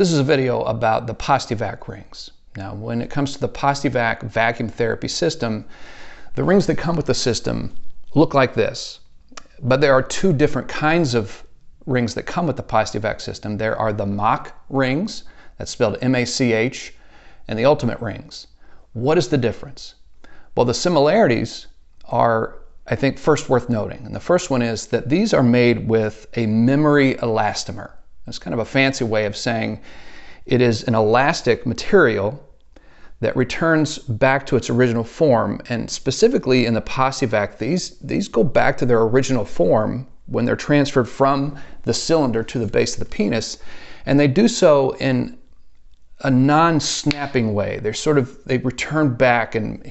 This is a video about the Postivac rings. Now, when it comes to the Postivac vacuum therapy system, the rings that come with the system look like this. But there are two different kinds of rings that come with the Postivac system. There are the Mach rings, that's spelled M-A-C-H, and the Ultimate rings. What is the difference? Well, the similarities are, I think, first worth noting. And the first one is that these are made with a memory elastomer. It's kind of a fancy way of saying it is an elastic material that returns back to its original form. And specifically in the Postivac, these go back to their original form when they're transferred from the cylinder to the base of the penis. And they do so in a non-snapping way. They return back, and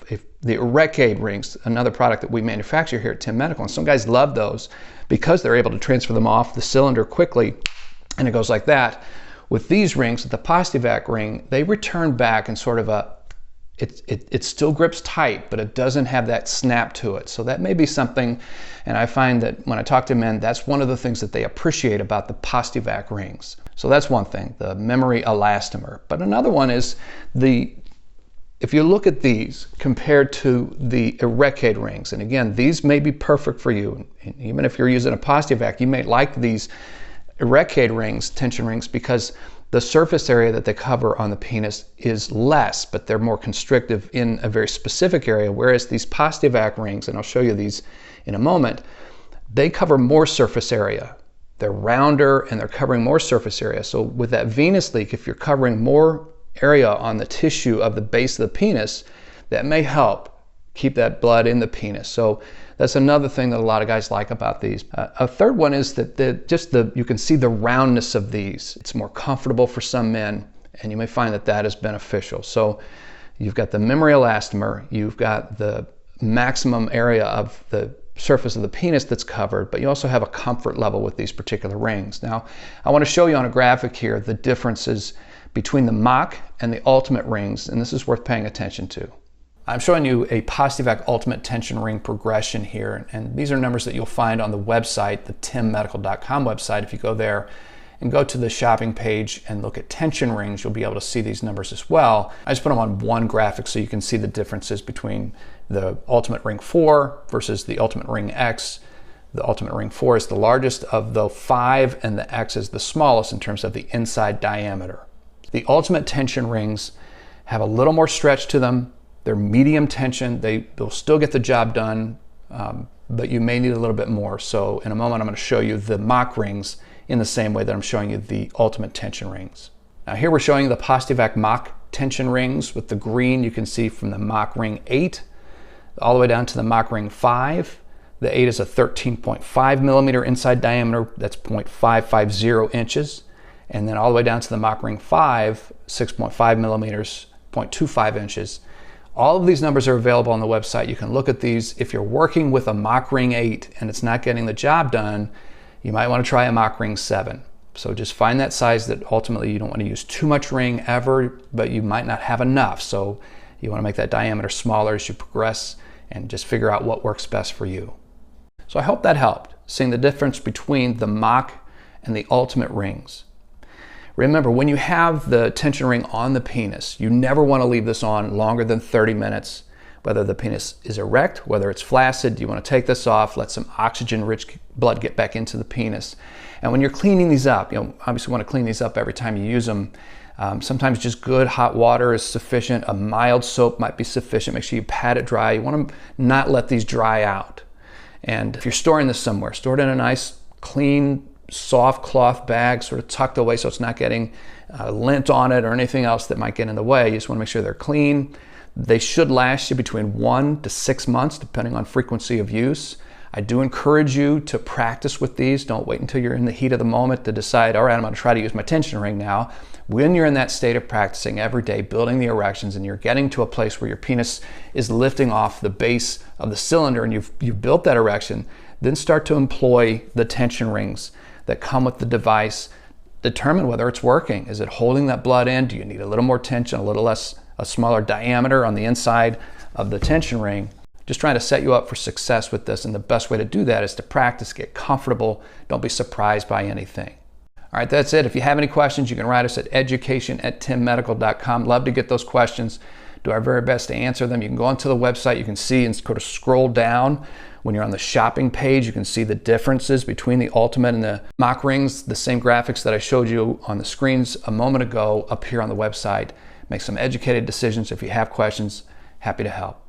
if the Erecade rings, another product that we manufacture here at Tim Medical, and some guys love those because they're able to transfer them off the cylinder quickly, and it goes like that. With these rings, with the Postivac ring, they return back in sort of it still grips tight, but it doesn't have that snap to it. So that may be something, and I find that when I talk to men, that's one of the things that they appreciate about the Postivac rings. So that's one thing, the memory elastomer. But another one is if you look at these compared to the Erecade rings, and again, these may be perfect for you. And even if you're using a Postivac, you may like these Erecade rings, tension rings, because the surface area that they cover on the penis is less, but they're more constrictive in a very specific area, whereas these Postivac rings, and I'll show you these in a moment, they cover more surface area. They're rounder and they're covering more surface area. So with that venous leak, if you're covering more area on the tissue of the base of the penis, that may help keep that blood in the penis. So that's another thing that a lot of guys like about these. A third one is that you can see the roundness of these. It's more comfortable for some men, and you may find that that is beneficial. So you've got the memory elastomer, you've got the maximum area of the surface of the penis that's covered, but you also have a comfort level with these particular rings. Now, I want to show you on a graphic here the differences between the Mach and the Ultimate rings, and this is worth paying attention to. I'm showing you a Postivac Ultimate tension ring progression here, and these are numbers that you'll find on the website, the timmedical.com website. If you go there and go to the shopping page and look at tension rings, you'll be able to see these numbers as well. I just put them on one graphic so you can see the differences between the Ultimate Ring 4 versus the Ultimate Ring X. The Ultimate Ring 4 is the largest of the 5, and the X is the smallest in terms of the inside diameter. The Ultimate tension rings have a little more stretch to them. They're medium tension. They'll still get the job done, but you may need a little bit more. So in a moment, I'm going to show you the Mach rings in the same way that I'm showing you the Ultimate tension rings. Now here we're showing you the Postivac Mach tension rings. With the green, you can see from the Mach ring 8 all the way down to the Mach ring 5. The 8 is a 13.5 millimeter inside diameter. That's 0.550 inches. And then all the way down to the Mach ring 5, 6.5 millimeters, 0.25 inches. All of these numbers are available on the website. You can look at these. If you're working with a Mach ring 8 and it's not getting the job done, you might want to try a Mach ring 7. So just find that size that ultimately you don't want to use too much ring ever, but you might not have enough. So you want to make that diameter smaller as you progress and just figure out what works best for you. So I hope that helped, seeing the difference between the Mach and the Ultimate rings. Remember, when you have the tension ring on the penis, you never want to leave this on longer than 30 minutes. Whether the penis is erect, whether it's flaccid, you want to take this off, let some oxygen-rich blood get back into the penis. And when you're cleaning these up, obviously want to clean these up every time you use them. Sometimes just good hot water is sufficient. A mild soap might be sufficient. Make sure you pat it dry. You want to not let these dry out. And if you're storing this somewhere, store it in a nice, clean, soft cloth bag, sort of tucked away so it's not getting lint on it or anything else that might get in the way. You just want to make sure they're clean. They should last you between 1 to 6 months, depending on frequency of use. I do encourage you to practice with these. Don't wait until you're in the heat of the moment to decide, all right, I'm going to try to use my tension ring now. When you're in that state of practicing every day, building the erections, and you're getting to a place where your penis is lifting off the base of the cylinder and you've built that erection, then start to employ the tension rings that come with the device. Determine whether it's working. Is it holding that blood in? Do you need a little more tension, a little less, a smaller diameter on the inside of the tension ring? Just trying to set you up for success with this, and the best way to do that is to practice, get comfortable, don't be surprised by anything. All right, that's it. If you have any questions, you can write us at education@timmedical.com. Love to get those questions. Do our very best to answer them. You can go onto the website. You can see and sort of scroll down. When you're on the shopping page, you can see the differences between the Ultimate and the Mach rings. The same graphics that I showed you on the screens a moment ago up here on the website. Make some educated decisions. If you have questions, happy to help.